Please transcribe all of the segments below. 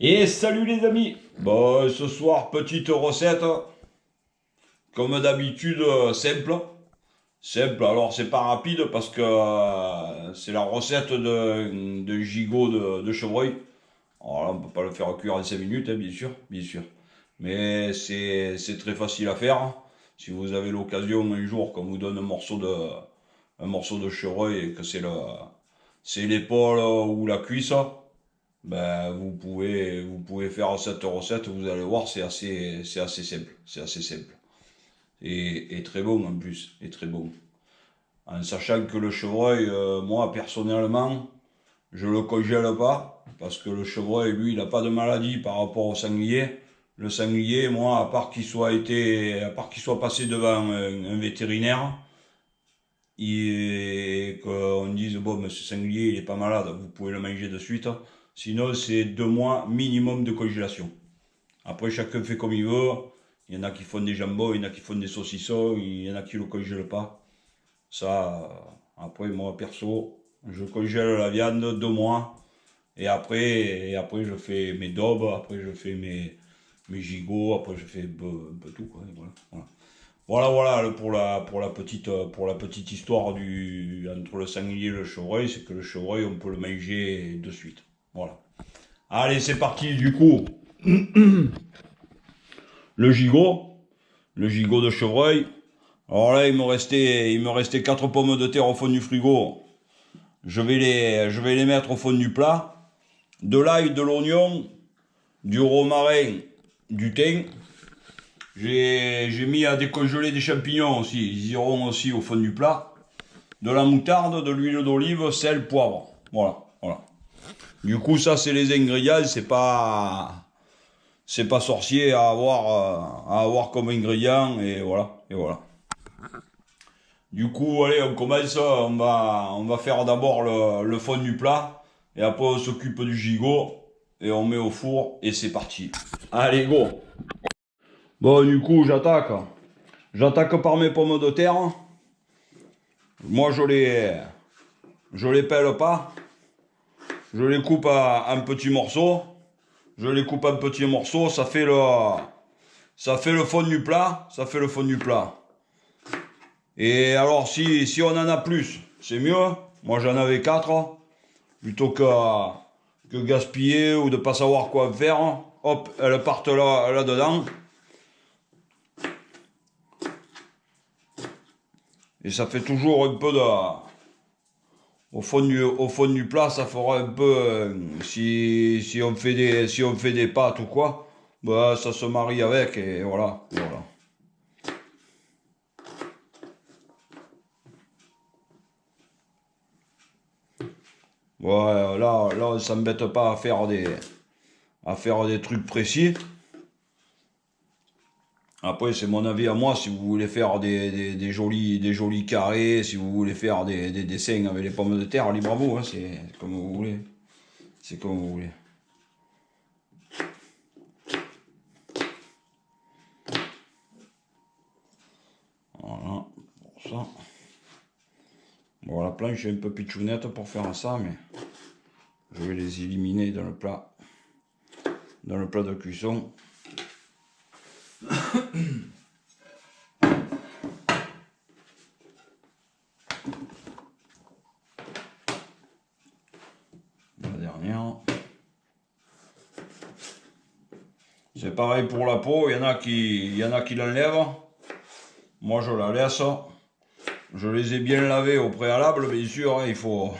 Et salut les amis. Bon, ce soir, petite recette, comme d'habitude, simple. Simple, alors c'est pas rapide parce que c'est la recette de gigot de chevreuil. Alors là, on peut pas le faire cuire en 5 minutes, hein, bien sûr, bien sûr. Mais c'est très facile à faire. Si vous avez l'occasion un jour qu'on vous donne un morceau de chevreuil et que c'est l'épaule ou la cuisse, ben, vous pouvez faire cette recette, vous allez voir, c'est assez simple. C'est assez simple. Et très bon en plus, et très bon. En sachant que le chevreuil, moi personnellement, je le congèle pas, parce que le chevreuil, lui, il n'a pas de maladie par rapport au sanglier. Le sanglier, moi, à part qu'il soit passé devant un vétérinaire, et qu'on dise, bon, mais ce sanglier, il est pas malade, vous pouvez le manger de suite. Sinon, c'est 2 mois minimum de congélation. Après, chacun fait comme il veut. Il y en a qui font des jambons, il y en a qui font des saucissons, il y en a qui ne le congèlent pas. Ça, après, moi, perso, je congèle la viande 2 mois. Et après, je fais mes daubes, après, je fais mes gigots, après, je fais un peu tout, quoi. Et voilà, voilà. Voilà, voilà, pour la petite histoire entre le sanglier et le chevreuil, c'est que le chevreuil, on peut le manger de suite. Voilà. Allez, c'est parti, du coup, le gigot, le gigot de chevreuil. Alors là, il me restait 4 pommes de terre au fond du frigo. Je vais les mettre au fond du plat. De l'ail, de l'oignon, du romarin, du thym. J'ai mis à décongeler des champignons aussi. Ils iront aussi au fond du plat. De la moutarde, de l'huile d'olive, sel, poivre. Voilà, voilà. Du coup, ça, c'est les ingrédients. C'est pas sorcier à avoir comme ingrédients. Et voilà, et voilà. Du coup, allez, on commence. On va faire d'abord le fond du plat. Et après, on s'occupe du gigot. Et on met au four. Et c'est parti. Allez, go. Bon, du coup, j'attaque. J'attaque par mes pommes de terre. Moi, je les pèle pas. Je les coupe en petits morceaux. Je les coupe en petits morceaux. Ça fait le fond du plat. Ça fait le fond du plat. Et alors, si on en a plus, c'est mieux. Moi, j'en avais 4. Plutôt que gaspiller ou de pas savoir quoi faire. Hop, elles partent là-dedans. Et ça fait toujours un peu de... Au fond du plat, ça fera un peu... si on fait des pâtes ou quoi, bah, ça se marie avec et voilà. Voilà. Ouais, là, on s'embête pas à faire des trucs précis. Après, c'est mon avis à moi, si vous voulez faire des jolis carrés, si vous voulez faire des dessins avec les pommes de terre, libre à vous, hein, c'est comme vous voulez. C'est comme vous voulez. Voilà, pour ça. Bon, la planche est un peu pitchounette pour faire ça, mais je vais les éliminer dans le plat de cuisson. La dernière. C'est pareil pour la peau, il y en a qui l'enlèvent. Moi, je la laisse. Je les ai bien lavés au préalable, bien sûr, hein, il faut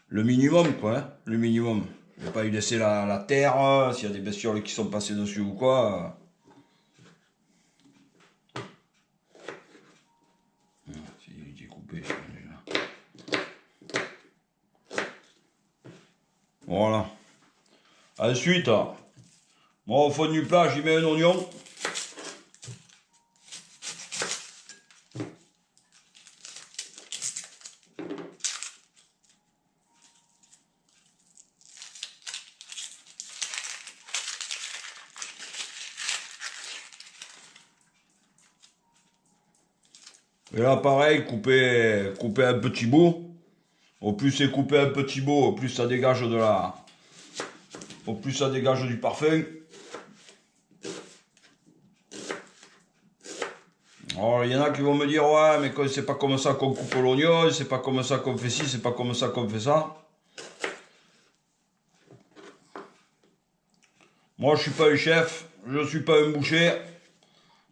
le minimum, quoi, hein, le minimum. Je vais pas y laisser la terre, s'il y a des bestioles qui sont passées dessus ou quoi. C'est coupé, déjà. Voilà. Ensuite, moi, au fond du plat, j'y mets un oignon. Et là, pareil, couper un petit bout. Au plus c'est coupé un petit bout, au plus ça dégage au plus ça dégage du parfum. Alors il y en a qui vont me dire ouais mais c'est pas comme ça qu'on coupe l'oignon, c'est pas comme ça qu'on fait ci, c'est pas comme ça qu'on fait ça. Moi je suis pas un chef, je suis pas un boucher.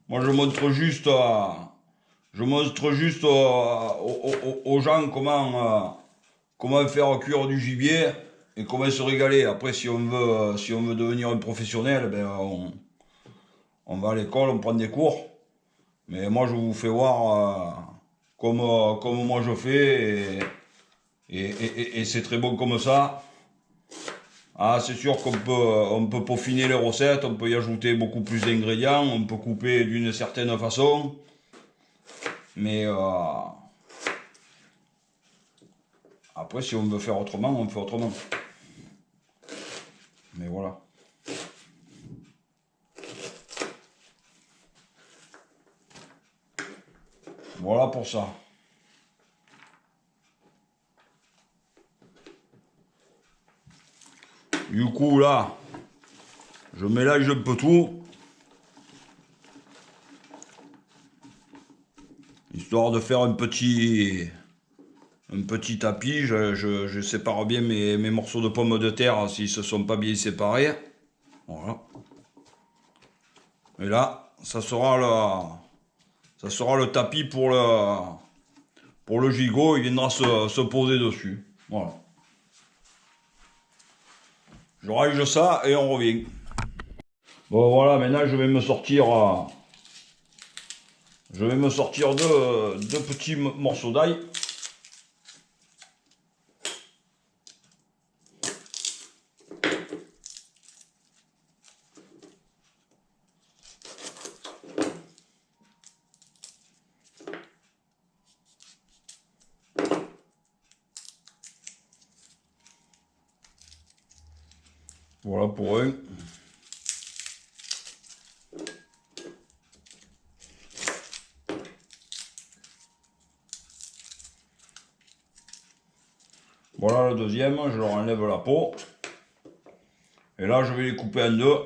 Moi je montre juste aux gens comment faire cuire du gibier et comment se régaler. Après si on veut devenir un professionnel, ben on va à l'école, on prend des cours. Mais moi, je vous fais voir comme moi je fais et c'est très bon comme ça. Ah, c'est sûr on peut peaufiner les recettes, on peut y ajouter beaucoup plus d'ingrédients, on peut couper d'une certaine façon. Mais après, si on veut faire autrement, on fait autrement. Mais voilà. Voilà pour ça. Du coup là, je mélange un peu tout. Histoire de faire un petit tapis. Je sépare bien mes morceaux de pommes de terre s'ils ne se sont pas bien séparés. Voilà. Et là, ça sera le tapis pour le gigot. Il viendra se poser dessus. Voilà. Je range ça et on revient. Bon voilà, maintenant je vais me sortir deux petits morceaux d'ail. Voilà pour un. Voilà le deuxième, je leur enlève la peau. Et là, je vais les couper en deux.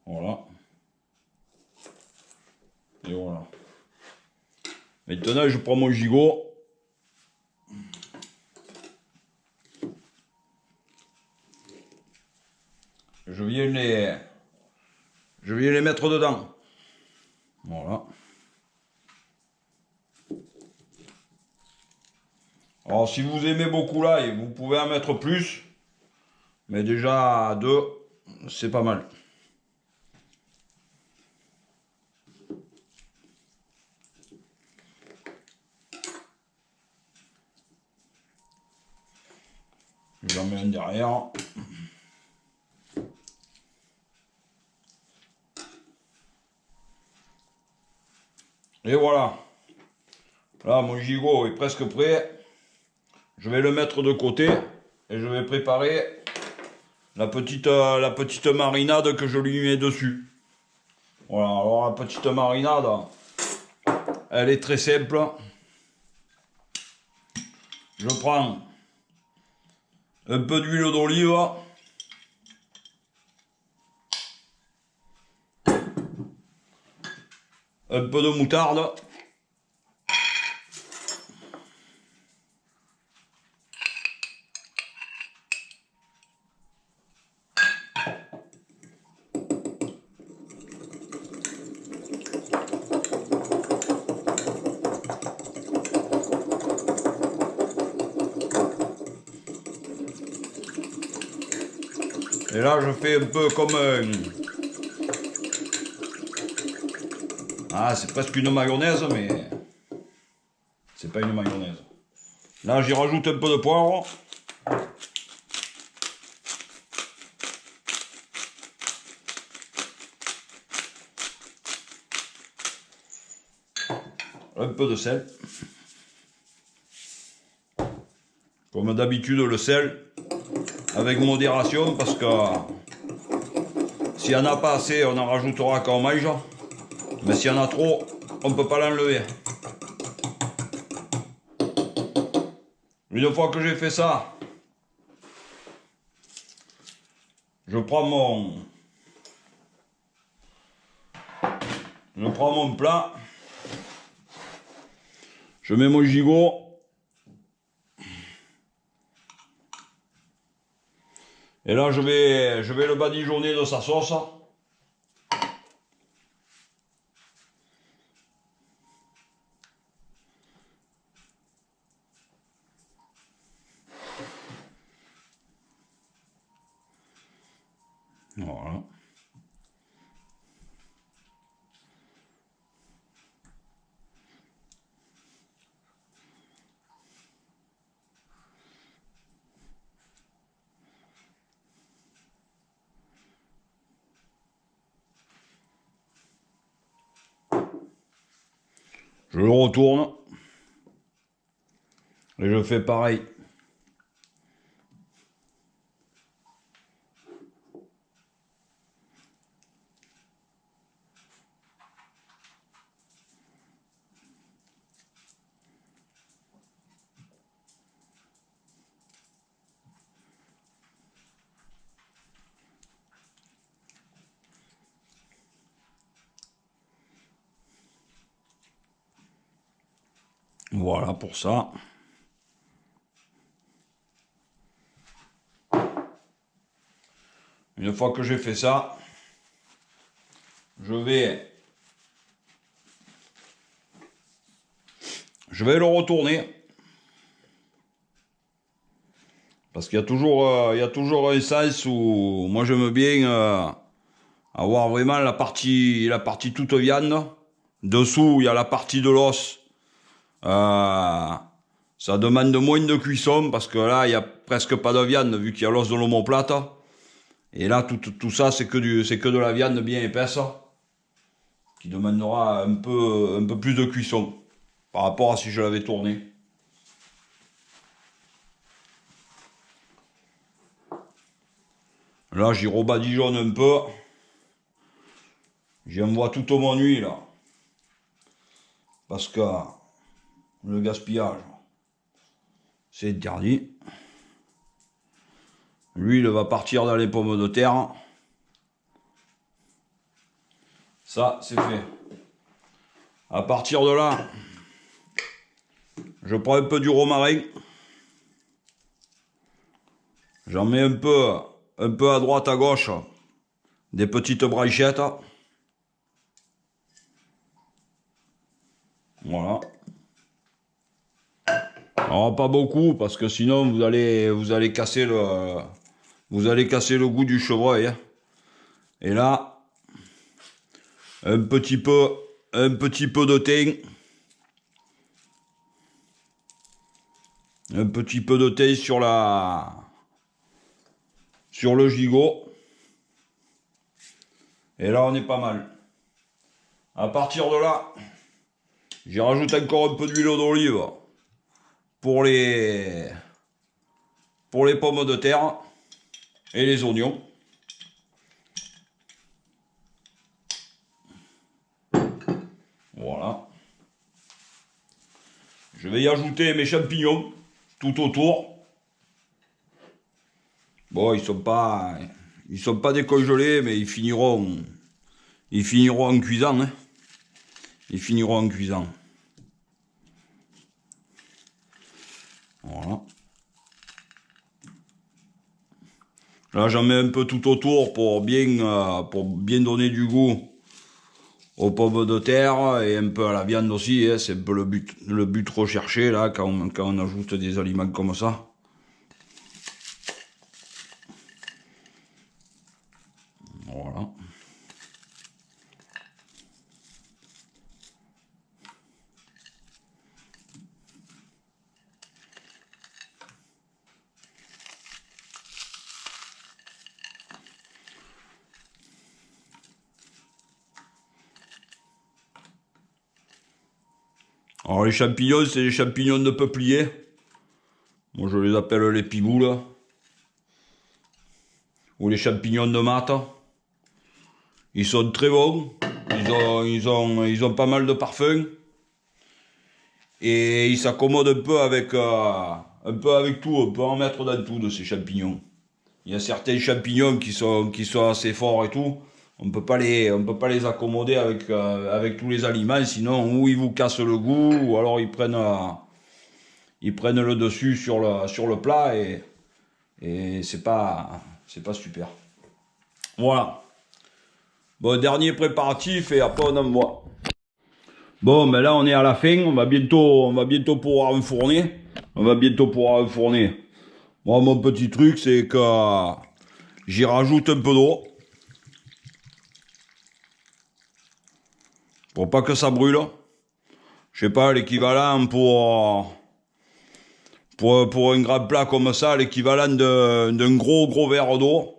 Voilà. Et voilà. Maintenant, je prends mon gigot. Je viens les mettre dedans. Voilà. Alors, si vous aimez beaucoup l'ail, vous pouvez en mettre plus. Mais déjà, deux, c'est pas mal. J'en mets un derrière. Et voilà. Là, mon gigot est presque prêt. Je vais le mettre de côté et je vais préparer la petite marinade que je lui mets dessus. Voilà, alors la petite marinade, elle est très simple. Je prends un peu d'huile d'olive. Un peu de moutarde. Et là, je fais un peu comme ah, c'est presque une mayonnaise, mais c'est pas une mayonnaise. Là, j'y rajoute un peu de poivre. Un peu de sel. Comme d'habitude, le sel, avec modération, parce que s'il n'y en a pas assez, on en rajoutera quand on mange. Mais s'il y en a trop, on ne peut pas l'enlever. Une fois que j'ai fait ça, Je prends mon plat. Je mets mon gigot. Et là, je vais le badigeonner de sa sauce. Voilà. Je le retourne. Et je fais pareil. Voilà pour ça. Une fois que j'ai fait ça, je vais le retourner. Parce qu'il y a toujours un sens où moi j'aime bien avoir vraiment la partie toute viande. Dessous, il y a la partie de l'os. Ça demande moins de cuisson parce que là, il n'y a presque pas de viande vu qu'il y a l'os de l'omoplate. Et là, tout ça, c'est que de la viande bien épaisse qui demandera un peu plus de cuisson par rapport à si je l'avais tourné. Là, j'y rebadigeonne un peu. J'y envoie toute mon huile là. Parce que le gaspillage, c'est interdit. L'huile va partir dans les pommes de terre. Ça, c'est fait. À partir de là, je prends un peu du romarin. J'en mets un peu à droite, à gauche, des petites branchettes. Voilà. Alors pas beaucoup parce que sinon vous allez casser le goût du chevreuil. Hein. Et là, un petit peu de thym. Un petit peu de thym sur le gigot. Et là, on est pas mal. À partir de là, j'y rajoute encore un peu d'huile d'olive pour les pommes de terre et les oignons. Voilà. Je vais y ajouter mes champignons tout autour. Bon, ils sont pas décongelés, mais ils finiront en cuisant. Hein. Ils finiront en cuisant. Voilà. Là, j'en mets un peu tout autour pour bien donner du goût aux pommes de terre et un peu à la viande aussi. Hein. C'est un peu le but recherché là quand on ajoute des aliments comme ça. Voilà. Alors les champignons, c'est les champignons de peuplier. Moi je les appelle les piboules. Ou les champignons de mat. Ils sont très bons. Ils ont pas mal de parfum. Et ils s'accommodent un peu avec tout. On peut en mettre dans tout de ces champignons. Il y a certains champignons qui sont assez forts et tout. On peut pas les accommoder avec tous les aliments, sinon ou ils vous cassent le goût, ou alors ils prennent le dessus sur le plat et c'est pas super. Voilà. Bon, dernier préparatif et après on envoie. Bon, mais là on est à la fin, on va bientôt pouvoir enfourner. Moi, mon petit truc, c'est que j'y rajoute un peu d'eau. Pour pas que ça brûle. Je sais pas, l'équivalent pour un grand plat comme ça, l'équivalent d'un gros verre d'eau.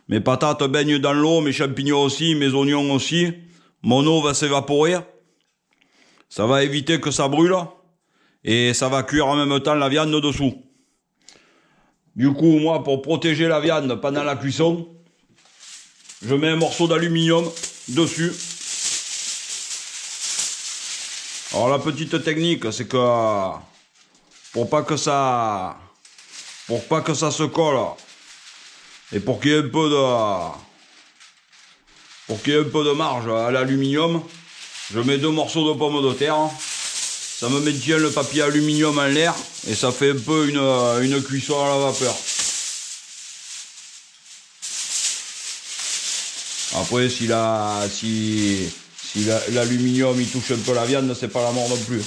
Mes patates baignent dans l'eau, mes champignons aussi, mes oignons aussi. Mon eau va s'évaporer. Ça va éviter que ça brûle. Et ça va cuire en même temps la viande dessous. Du coup, moi, pour protéger la viande pendant la cuisson, je mets un morceau d'aluminium dessus. Alors la petite technique, c'est que pour pas que ça se colle et pour qu'il y ait un peu de marge à l'aluminium, je mets 2 morceaux de pommes de terre. Ça me maintient le papier aluminium en l'air et ça fait un peu une cuisson à la vapeur. Après, si l'aluminium il touche un peu la viande, c'est pas la mort non plus.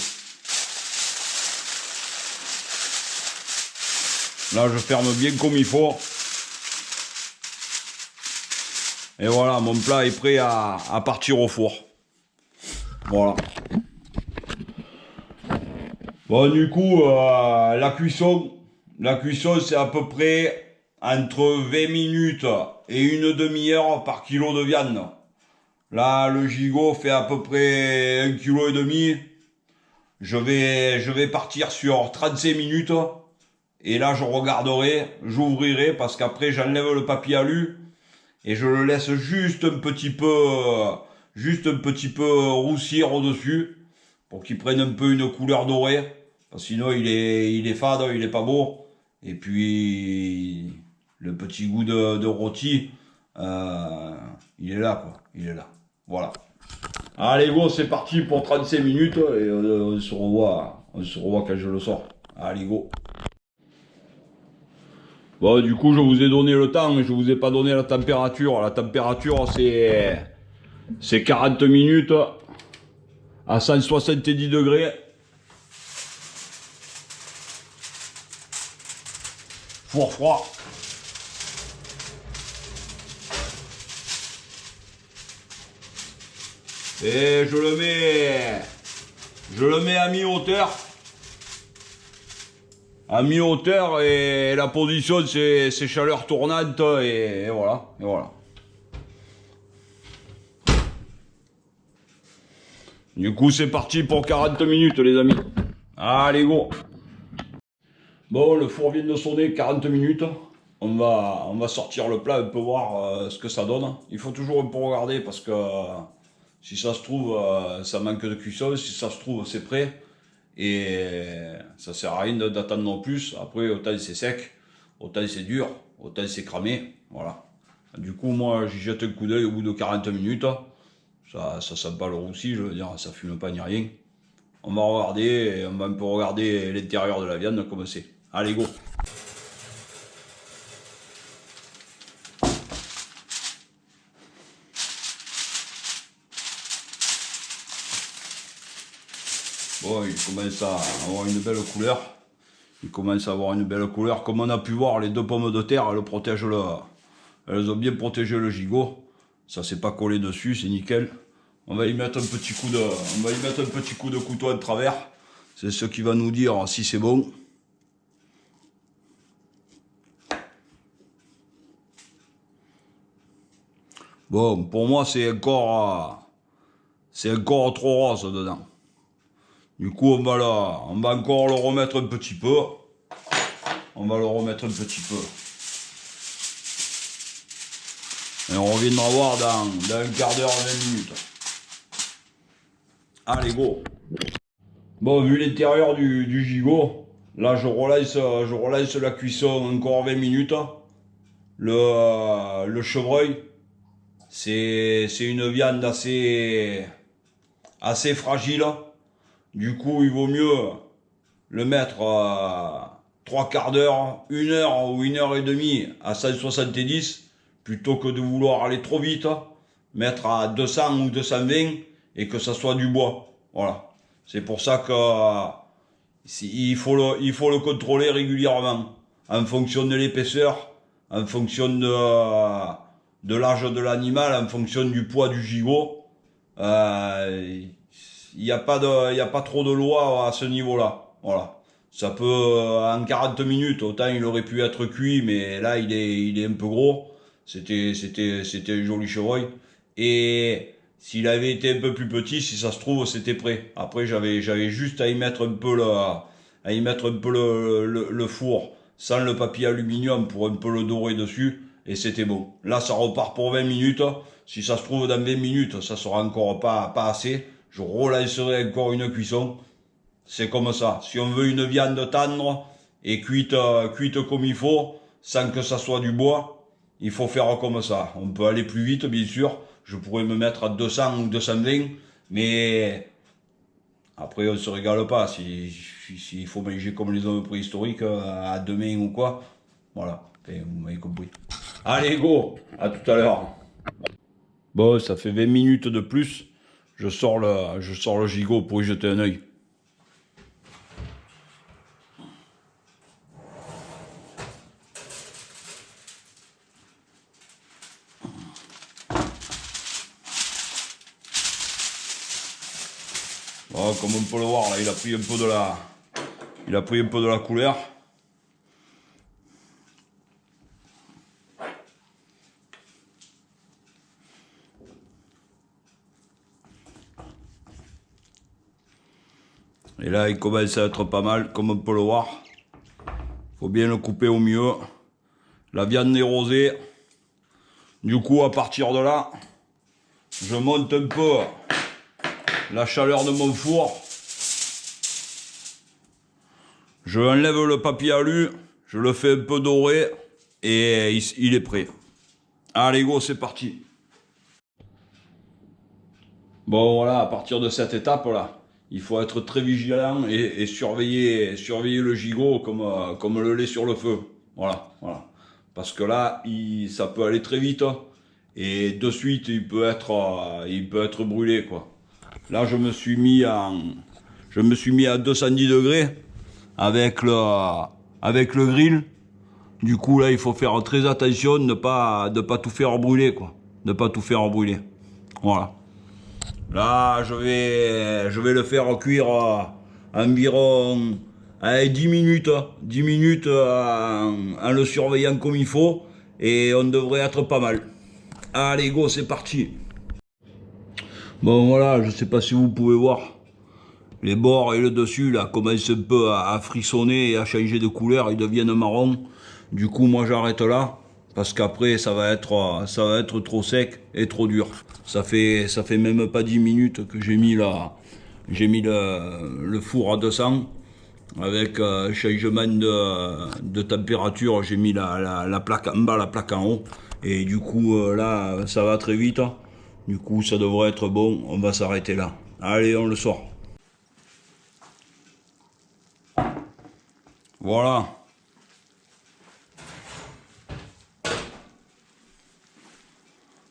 Là, je ferme bien comme il faut. Et voilà, mon plat est prêt à partir au four. Voilà. Bon, du coup, la cuisson, c'est à peu près entre 20 minutes et une demi-heure par kilo de viande. Là, le gigot fait à peu près 1,5 kg. Je vais partir sur 35 minutes. Et là, je regarderai, j'ouvrirai, parce qu'après, j'enlève le papier alu et je le laisse juste un petit peu roussir au-dessus pour qu'il prenne un peu une couleur dorée. Parce que sinon, il est fade, il est pas beau. Et puis, le petit goût de rôti, il est là, quoi. Il est là. Voilà. Allez, go, c'est parti pour 35 minutes et on se revoit quand je le sors. Allez, go. Bon, du coup, je vous ai donné le temps, mais je vous ai pas donné la température. La température, c'est 40 minutes à 170 degrés. Four froid. Et je le mets à mi-hauteur. À mi-hauteur et la position c'est chaleur tournante et voilà. Du coup c'est parti pour 40 minutes les amis. Allez go. Bon, le four vient de sonner, 40 minutes. On va sortir le plat, un peu voir ce que ça donne. Il faut toujours un peu regarder parce que si ça se trouve, ça manque de cuisson. Si ça se trouve, c'est prêt. Et ça sert à rien d'attendre non plus. Après, autant c'est sec, autant c'est dur, autant c'est cramé. Voilà. Du coup, moi, j'y jette un coup d'œil au bout de 40 minutes. Ça sent pas le roussi, je veux dire, ça fume pas ni rien. On va regarder, on va un peu regarder l'intérieur de la viande comme c'est. Allez, go! Bon, il commence à avoir une belle couleur. Comme on a pu voir, les 2 pommes de terre, elles ont bien protégé le gigot. Ça s'est pas collé dessus, c'est nickel. On va y mettre un petit coup de couteau de travers. C'est ce qui va nous dire si c'est bon. Bon, pour moi, c'est encore trop rose dedans. Du coup, on va encore le remettre un petit peu. Et on reviendra voir dans un quart d'heure, 20 minutes. Allez, go. Bon, vu l'intérieur du gigot, Là, je relance la cuisson encore 20 minutes. Le chevreuil, c'est une viande assez fragile. Du coup, il vaut mieux le mettre trois quarts d'heure, une heure ou une heure et demie à 170 plutôt que de vouloir aller trop vite, mettre à 200 ou 220 et que ça soit du bois. Voilà. C'est pour ça que il faut le contrôler régulièrement en fonction de l'épaisseur, en fonction de l'âge de l'animal, en fonction du poids du gigot. Il n'y a pas trop de loi à ce niveau-là. Voilà. Ça peut, en 40 minutes, autant il aurait pu être cuit, mais là, il est un peu gros. C'était un joli chevreuil. Et s'il avait été un peu plus petit, si ça se trouve, c'était prêt. Après, j'avais juste à y mettre un peu le four sans le papier aluminium pour un peu le dorer dessus. Et c'était bon. Là, ça repart pour 20 minutes. Si ça se trouve, dans 20 minutes, ça sera encore pas assez. Je relancerai encore une cuisson. C'est comme ça. Si on veut une viande tendre et cuite comme il faut, sans que ça soit du bois, il faut faire comme ça. On peut aller plus vite, bien sûr. Je pourrais me mettre à 200 ou 220, mais après on se régale pas. S'il faut manger comme les hommes préhistoriques à deux mains ou quoi, voilà. Enfin, vous m'avez compris. Allez, go. À tout à l'heure. Bon, ça fait 20 minutes de plus. Je sors le gigot pour y jeter un œil. Bon, comme on peut le voir, là, il a pris un peu de la couleur. Et là, il commence à être pas mal, comme on peut le voir. Faut bien le couper au mieux. La viande est rosée. Du coup, à partir de là, je monte un peu la chaleur de mon four. Je enlève le papier alu, je le fais un peu dorer et il est prêt. Allez go, c'est parti. Bon voilà, à partir de cette étape là, il faut être très vigilant et surveiller le gigot comme le lait sur le feu. Voilà, voilà. Parce que là, ça peut aller très vite et de suite il peut être brûlé quoi. Là, je me suis mis à 210 degrés avec le grill. Du coup, là, il faut faire très attention de ne pas tout faire brûler, quoi. De pas tout faire brûler. Voilà. Là, je vais le faire cuire environ 10 minutes. 10 minutes en le surveillant comme il faut. Et on devrait être pas mal. Allez, go, c'est parti. Bon, voilà, je sais pas si vous pouvez voir. Les bords et le dessus, là, commencent un peu à frissonner et à changer de couleur. Ils deviennent marron. Du coup, moi, j'arrête là. Parce qu'après, ça va être trop sec et trop dur. Ça fait même pas 10 minutes que j'ai mis le four à 200. Avec changement de température, j'ai mis la plaque en bas, la plaque en haut. Et du coup, là, ça va très vite. Du coup, ça devrait être bon. On va s'arrêter là. Allez, on le sort. Voilà.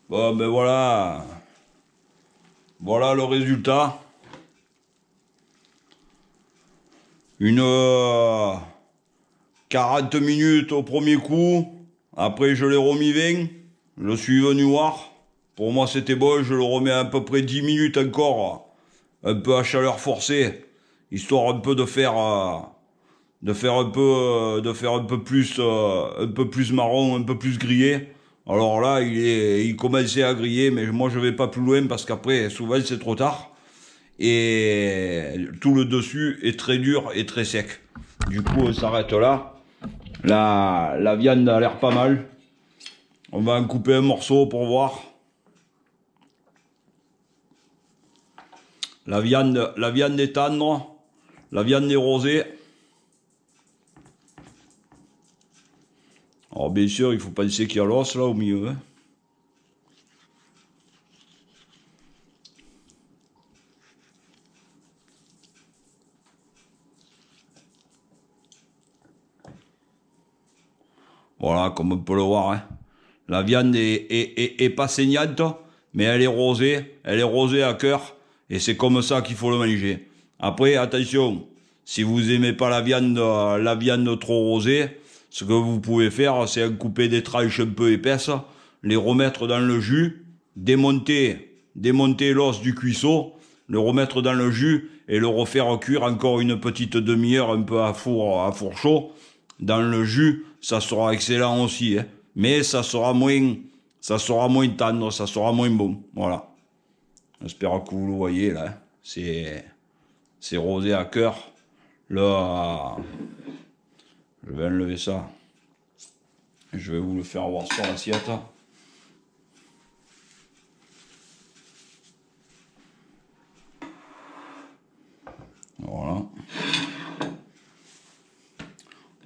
Bon, ben voilà. Voilà le résultat. Une 40 minutes au premier coup. Après, je l'ai remis 20. Je suis venu voir. Pour moi, c'était bon. Je le remets à peu près 10 minutes encore. Un peu à chaleur forcée. Histoire un peu de faire un peu plus marron, un peu plus grillé. Alors là, il commençait à griller, mais moi je vais pas plus loin parce qu'après, souvent c'est trop tard. Et tout le dessus est très dur et très sec. Du coup, on s'arrête là. La viande a l'air pas mal. On va en couper un morceau pour voir. La viande est tendre. La viande est rosée. Alors bien sûr, il faut penser qu'il y a l'os là au milieu. Hein. Voilà, comme on peut le voir. Hein. La viande est pas saignante, mais elle est rosée à cœur, et c'est comme ça qu'il faut le manger. Après, attention, si vous aimez pas la viande trop rosée, ce que vous pouvez faire, c'est couper des tranches un peu épaisses, les remettre dans le jus, démonter l'os du cuisseau, le remettre dans le jus et le refaire cuire encore une petite demi-heure un peu à four chaud. Dans le jus, ça sera excellent aussi, hein. Mais ça sera moins tendre, ça sera moins bon. Voilà. J'espère que vous le voyez là. Hein. C'est rosé à cœur. Là, je vais enlever ça. Je vais vous le faire voir sur l'assiette. Voilà.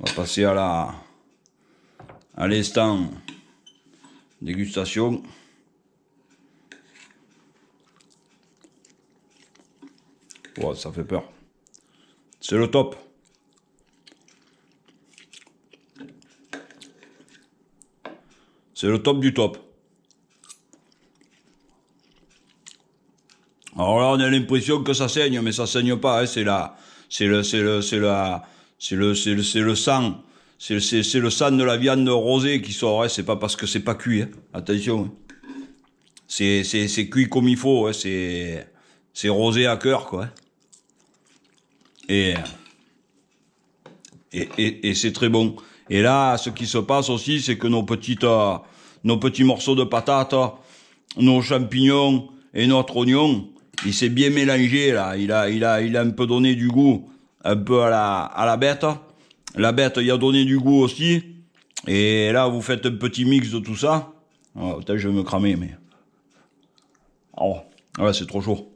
On va passer à l'instant dégustation. Ouais, ça fait peur. C'est le top. C'est le top du top. Alors là, on a l'impression que ça saigne, mais ça saigne pas. Hein, c'est le sang. C'est le sang de la viande rosée qui sort. Hein, c'est pas parce que c'est pas cuit. Hein, attention. Hein. C'est cuit comme il faut. Hein, c'est rosé à cœur, quoi. Et c'est très bon. Et là, ce qui se passe aussi, c'est que nos petits morceaux de patates, nos champignons et notre oignon, il s'est bien mélangé là. Il a un peu donné du goût, un peu à la bête. La bête, il a donné du goût aussi. Et là, vous faites un petit mix de tout ça. Oh, putain, je vais me cramer, mais. Oh, ouais, c'est trop chaud.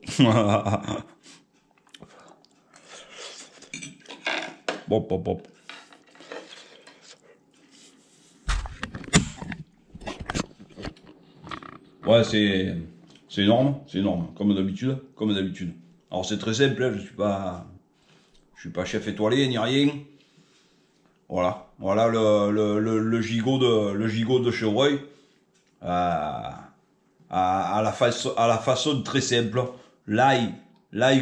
Hop, hop, hop. Ouais, c'est énorme, comme d'habitude, Alors c'est très simple, hein, je suis pas chef étoilé ni rien. Voilà, le gigot de chevreuil à la façon très simple. L'ail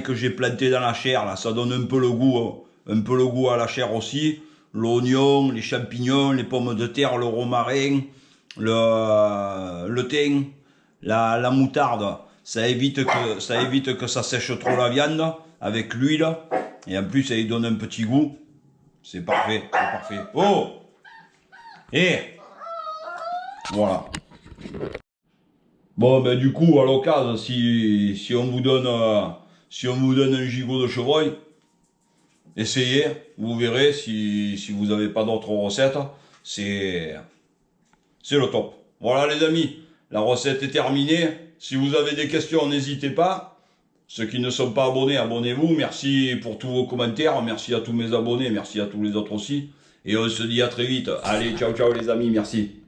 que j'ai planté dans la chair, là, ça donne un peu le goût à la chair aussi. L'oignon, les champignons, les pommes de terre, le romarin, le thym, la moutarde. Ça évite que ça sèche trop la viande avec l'huile. Et en plus, ça lui donne un petit goût. C'est parfait. Oh! Et voilà. Bon, ben du coup, à l'occasion, si on vous donne un gigot de chevreuil, essayez, vous verrez si vous n'avez pas d'autres recettes, c'est le top. Voilà les amis, la recette est terminée. Si vous avez des questions, n'hésitez pas. Ceux qui ne sont pas abonnés, abonnez-vous. Merci pour tous vos commentaires. Merci à tous mes abonnés. Merci à tous les autres aussi. Et on se dit à très vite. Allez, ciao, ciao les amis. Merci.